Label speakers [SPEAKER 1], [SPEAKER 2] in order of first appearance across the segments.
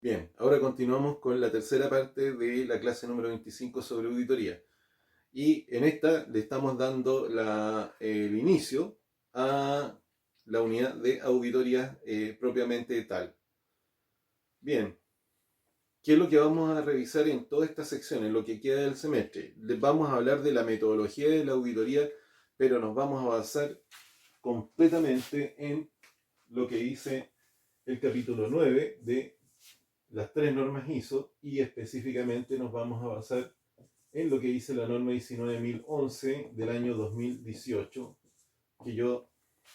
[SPEAKER 1] Bien, ahora continuamos con la tercera parte de la clase número 25 sobre auditoría. Y en esta le estamos dando el inicio a la unidad de auditoría propiamente tal. Bien, ¿qué es lo que vamos a revisar en toda esta sección, en lo que queda del semestre? Les vamos a hablar de la metodología de la auditoría, pero nos vamos a basar completamente en lo que dice el capítulo 9 de las tres normas ISO y específicamente nos vamos a basar en lo que dice la norma 19011 del año 2018, que yo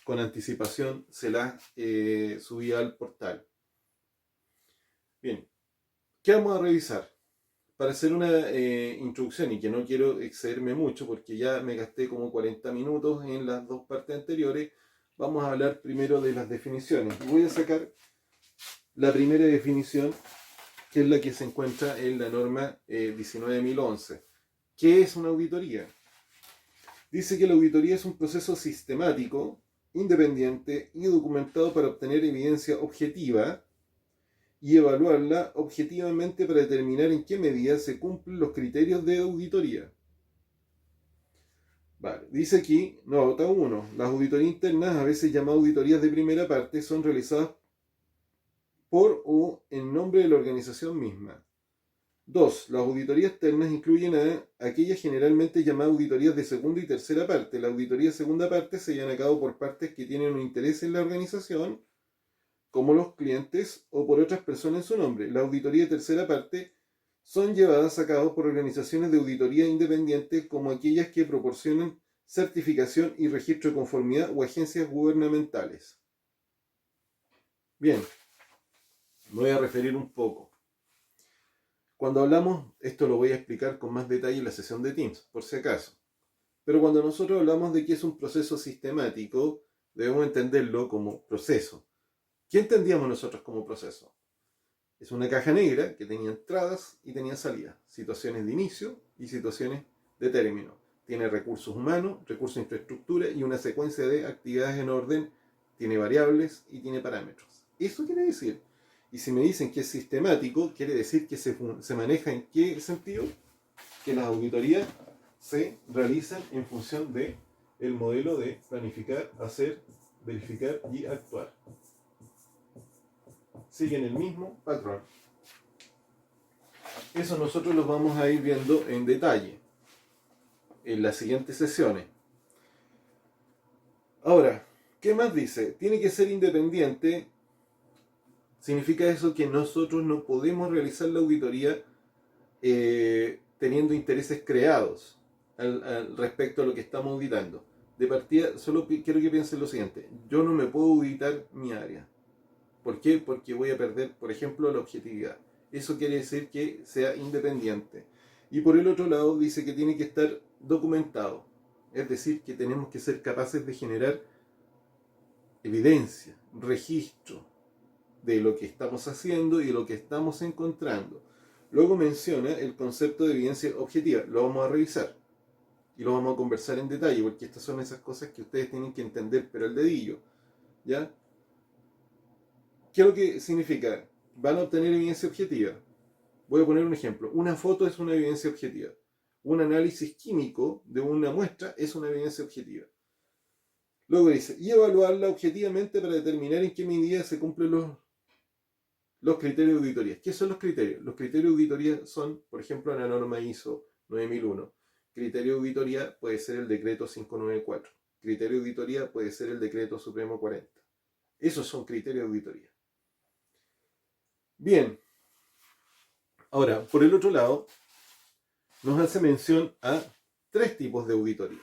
[SPEAKER 1] con anticipación se la subí al portal. Bien, ¿qué vamos a revisar? Para hacer una introducción y que no quiero excederme mucho porque ya me gasté como 40 minutos en las dos partes anteriores, vamos a hablar primero de las definiciones. Y voy a sacar la primera definición, que es la que se encuentra en la norma 19011. ¿Qué es una auditoría? Dice que la auditoría es un proceso sistemático, independiente y documentado para obtener evidencia objetiva y evaluarla objetivamente para determinar en qué medida se cumplen los criterios de auditoría. Vale, dice aquí, nota 1, las auditorías internas, a veces llamadas auditorías de primera parte, son realizadas por o en nombre de la organización misma. 2. Las auditorías externas incluyen a aquellas generalmente llamadas auditorías de segunda y tercera parte. La auditoría de segunda parte se llevan a cabo por partes que tienen un interés en la organización, como los clientes o por otras personas en su nombre. La auditoría de tercera parte son llevadas a cabo por organizaciones de auditoría independientes, como aquellas que proporcionan certificación y registro de conformidad o agencias gubernamentales. Bien, me voy a referir un poco. Cuando hablamos, esto lo voy a explicar con más detalle en la sesión de Teams, por si acaso. Pero cuando nosotros hablamos de que es un proceso sistemático, debemos entenderlo como proceso. ¿Qué entendíamos nosotros como proceso? Es una caja negra que tenía entradas y tenía salidas, situaciones de inicio y situaciones de término. Tiene recursos humanos, recursos de infraestructura y una secuencia de actividades en orden, tiene variables y tiene parámetros. Eso quiere decir, y si me dicen que es sistemático, quiere decir que se maneja en qué sentido, que las auditorías se realizan en función de el modelo de planificar, hacer, verificar y actuar. Siguen el mismo patrón. Eso nosotros lo vamos a ir viendo en detalle en las siguientes sesiones. Ahora, ¿qué más dice? Tiene que ser independiente. Significa eso que nosotros no podemos realizar la auditoría teniendo intereses creados al respecto a lo que estamos auditando. De partida, solo quiero que piensen lo siguiente. Yo no me puedo auditar mi área. ¿Por qué? Porque voy a perder, por ejemplo, la objetividad. Eso quiere decir que sea independiente. Y por el otro lado dice que tiene que estar documentado. Es decir, que tenemos que ser capaces de generar evidencia, registro de lo que estamos haciendo y de lo que estamos encontrando. Luego menciona el concepto de evidencia objetiva. Lo vamos a revisar y lo vamos a conversar en detalle, porque estas son esas cosas que ustedes tienen que entender, pero al dedillo. ¿Ya? ¿Qué es lo que significa? Van a obtener evidencia objetiva. Voy a poner un ejemplo. Una foto es una evidencia objetiva. Un análisis químico de una muestra es una evidencia objetiva. Luego dice, y evaluarla objetivamente para determinar en qué medida se cumplen los criterios de auditoría. ¿Qué son los criterios? Los criterios de auditoría son, por ejemplo, la norma ISO 9001. Criterio de auditoría puede ser el decreto 594. Criterio de auditoría puede ser el decreto supremo 40. Esos son criterios de auditoría. Bien, ahora, por el otro lado, nos hace mención a tres tipos de auditoría.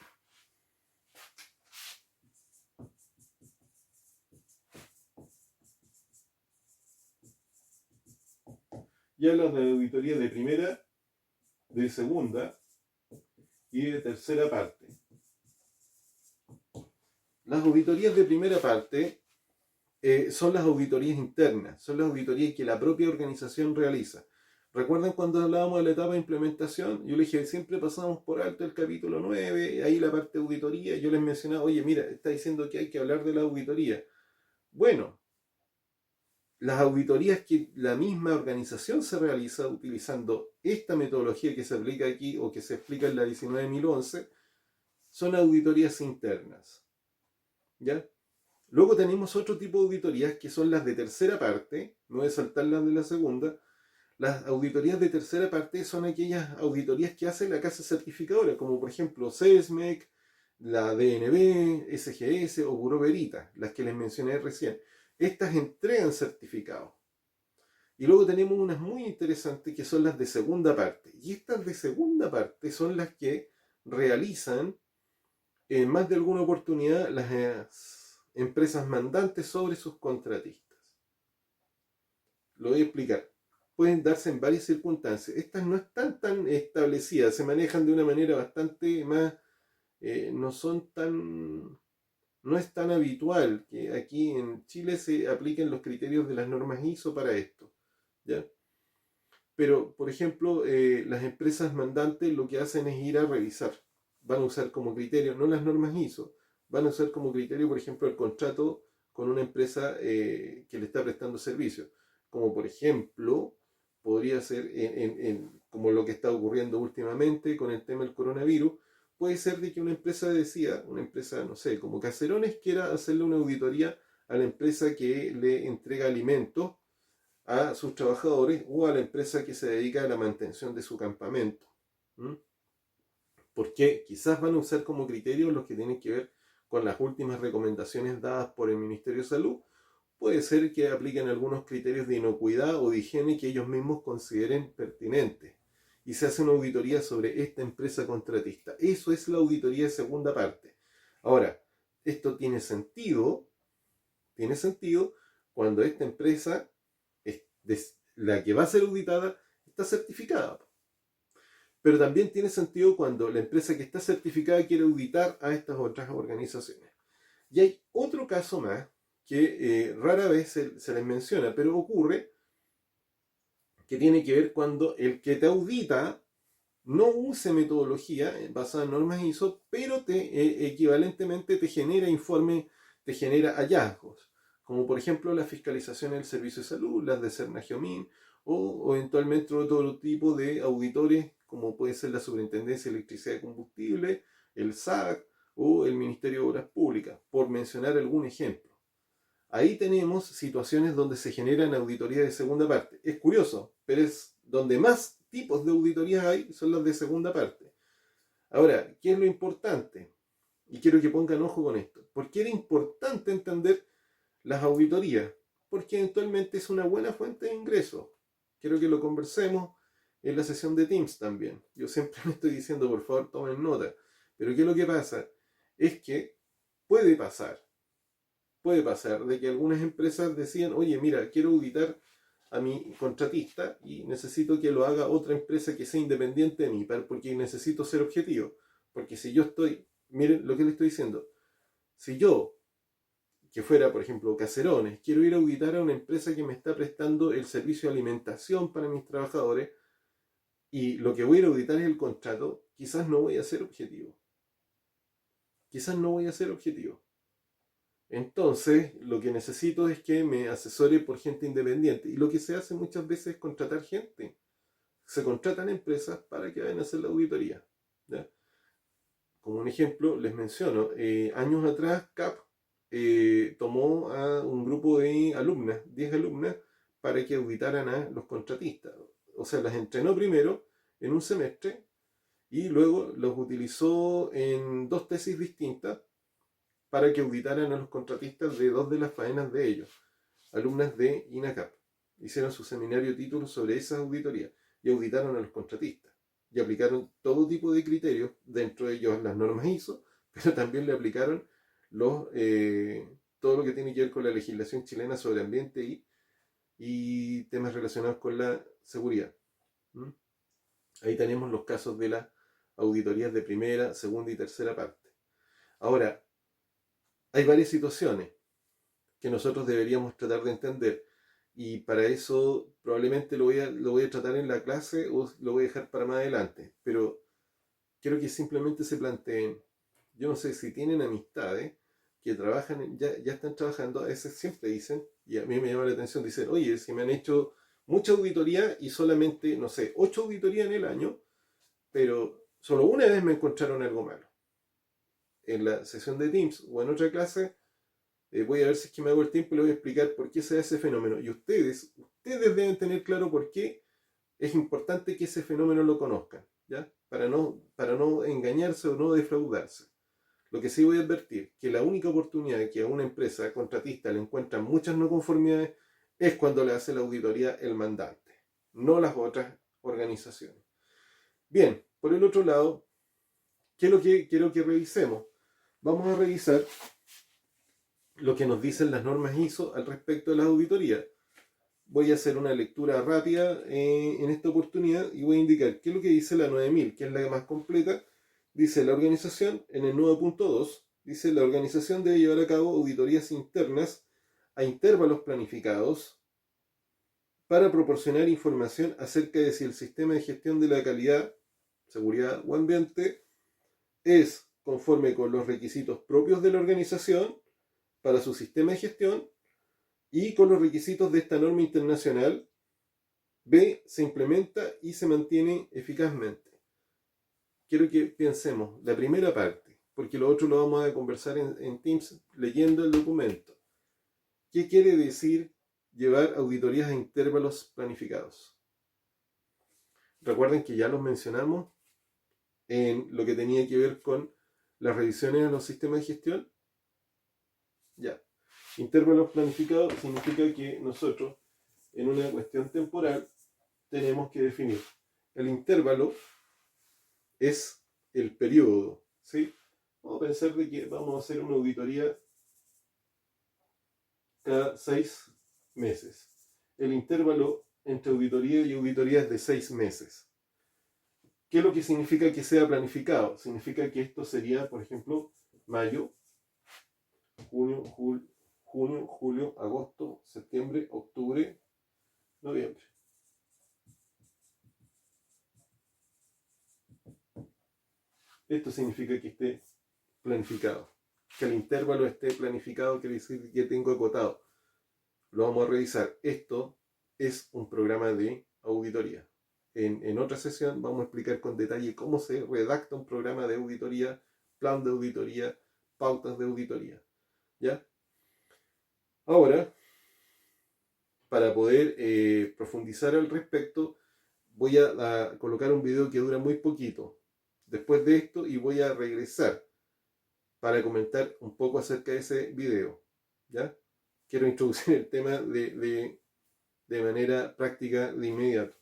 [SPEAKER 1] Y habla de auditoría de primera, de segunda y de tercera parte. Las auditorías de primera parte son las auditorías internas, son las auditorías que la propia organización realiza. ¿Recuerdan cuando hablábamos de la etapa de implementación? Yo les dije, siempre pasamos por alto el capítulo 9, ahí la parte de auditoría, yo les mencionaba, oye, mira, está diciendo que hay que hablar de la auditoría. Bueno, las auditorías que la misma organización se realiza utilizando esta metodología que se aplica aquí o que se explica en la 19.011 son auditorías internas. ¿Ya? Luego tenemos otro tipo de auditorías que son las de tercera parte, no voy a saltar las de la segunda. Las auditorías de tercera parte son aquellas auditorías que hace la casa certificadora, como por ejemplo SESMEC, la DNB, SGS o Bureau Veritas, las que les mencioné recién. Estas entregan certificados. Y luego tenemos unas muy interesantes que son las de segunda parte. Y estas de segunda parte son las que realizan en más de alguna oportunidad las empresas mandantes sobre sus contratistas. Lo voy a explicar. Pueden darse en varias circunstancias. Estas no están tan establecidas, se manejan de una manera bastante más, no son tan, no es tan habitual que aquí en Chile se apliquen los criterios de las normas ISO para esto. ¿Ya? Pero, por ejemplo, las empresas mandantes lo que hacen es ir a revisar. Van a usar como criterio, no las normas ISO, van a usar como criterio, por ejemplo, el contrato con una empresa que le está prestando servicio. Como por ejemplo, podría ser como lo que está ocurriendo últimamente con el tema del coronavirus. Puede ser de que una empresa decida, una empresa, no sé, como Caserones, quiera hacerle una auditoría a la empresa que le entrega alimentos a sus trabajadores o a la empresa que se dedica a la mantención de su campamento. ¿Mm? Porque quizás van a usar como criterio los que tienen que ver con las últimas recomendaciones dadas por el Ministerio de Salud. Puede ser que apliquen algunos criterios de inocuidad o de higiene que ellos mismos consideren pertinentes. Y se hace una auditoría sobre esta empresa contratista. Eso es la auditoría de segunda parte. Ahora, esto tiene sentido cuando esta empresa, la que va a ser auditada, está certificada. Pero también tiene sentido cuando la empresa que está certificada quiere auditar a estas otras organizaciones. Y hay otro caso más que rara vez se les menciona, pero ocurre, que tiene que ver cuando el que te audita no use metodología basada en normas ISO, pero equivalentemente te genera informe, te genera hallazgos, como por ejemplo la fiscalización del servicio de salud, las de Cernagiomín, o eventualmente otro tipo de auditores, como puede ser la Superintendencia de Electricidad y Combustible, el SAC o el Ministerio de Obras Públicas, por mencionar algún ejemplo. Ahí tenemos situaciones donde se generan auditorías de segunda parte. Es curioso, pero es donde más tipos de auditorías hay, son las de segunda parte. Ahora, ¿qué es lo importante? Y quiero que pongan ojo con esto. ¿Por qué era importante entender las auditorías? Porque eventualmente es una buena fuente de ingresos. Quiero que lo conversemos en la sesión de Teams también. Yo siempre me estoy diciendo, por favor, tomen nota. Pero ¿qué es lo que pasa? Es que puede pasar de que algunas empresas decían, oye, mira, quiero auditar a mi contratista y necesito que lo haga otra empresa que sea independiente de mí, porque necesito ser objetivo. Porque si yo estoy, miren lo que le estoy diciendo, si yo, que fuera, por ejemplo, Caserones, quiero ir a auditar a una empresa que me está prestando el servicio de alimentación para mis trabajadores, y lo que voy a ir a auditar es el contrato, quizás no voy a ser objetivo. Quizás no voy a ser objetivo. Entonces, lo que necesito es que me asesore por gente independiente. Y lo que se hace muchas veces es contratar gente. Se contratan empresas para que vayan a hacer la auditoría. ¿Ya? Como un ejemplo, les menciono, años atrás CAP tomó a un grupo de alumnas, 10 alumnas, para que auditaran a los contratistas. O sea, las entrenó primero en un semestre y luego los utilizó en 2 tesis distintas para que auditaran a los contratistas de 2 de las faenas de ellos, alumnas de INACAP. Hicieron su seminario título sobre esa auditoría y auditaron a los contratistas. Y aplicaron todo tipo de criterios, dentro de ellos las normas ISO, pero también le aplicaron todo lo que tiene que ver con la legislación chilena sobre ambiente y temas relacionados con la seguridad. ¿Mm? Ahí tenemos los casos de las auditorías de primera, segunda y tercera parte. Ahora, hay varias situaciones que nosotros deberíamos tratar de entender, y para eso probablemente lo voy a tratar en la clase o lo voy a dejar para más adelante, pero quiero que simplemente se planteen, yo no sé si tienen amistades, que trabajan, ya están trabajando, a veces siempre dicen, y a mí me llama la atención, dicen, oye, si me han hecho mucha auditoría y solamente, no sé, 8 auditorías en el año, pero solo una vez me encontraron algo malo. En la sesión de Teams o en otra clase, voy a ver si es que me hago el tiempo y le voy a explicar por qué se da ese fenómeno. Y ustedes deben tener claro por qué es importante que ese fenómeno lo conozcan, ¿ya? Para no engañarse o no defraudarse. Lo que sí voy a advertir, que la única oportunidad que a una empresa contratista le encuentran muchas no conformidades es cuando le hace la auditoría el mandante, no las otras organizaciones. Bien, por el otro lado, ¿qué es lo que quiero que revisemos? Vamos a revisar lo que nos dicen las normas ISO al respecto de las auditorías. Voy a hacer una lectura rápida en esta oportunidad y voy a indicar qué es lo que dice la 9000, que es la más completa. Dice la organización, en el 9.2, dice la organización debe llevar a cabo auditorías internas a intervalos planificados para proporcionar información acerca de si el sistema de gestión de la calidad, seguridad o ambiente es conforme con los requisitos propios de la organización para su sistema de gestión y con los requisitos de esta norma internacional. B, se implementa y se mantiene eficazmente. Quiero que pensemos la primera parte, porque lo otro lo vamos a conversar en Teams leyendo el documento. ¿Qué quiere decir llevar auditorías a intervalos planificados? Recuerden que ya los mencionamos en lo que tenía que ver con las revisiones a los sistemas de gestión. Ya. Intervalos planificados significa que nosotros, en una cuestión temporal, tenemos que definir. El intervalo es el periodo, ¿sí? Vamos a pensar de que vamos a hacer una auditoría cada 6 meses. El intervalo entre auditoría y auditoría es de 6 meses. ¿Qué es lo que significa que sea planificado? Significa que esto sería, por ejemplo, mayo, junio, julio, agosto, septiembre, octubre, noviembre. Esto significa que esté planificado. Que el intervalo esté planificado quiere decir que tengo acotado. Lo vamos a revisar. Esto es un programa de auditoría. En otra sesión vamos a explicar con detalle cómo se redacta un programa de auditoría, plan de auditoría, pautas de auditoría. ¿Ya? Ahora, para poder profundizar al respecto, voy a colocar un video que dura muy poquito después de esto y voy a regresar para comentar un poco acerca de ese video. ¿Ya? Quiero introducir el tema de manera práctica de inmediato.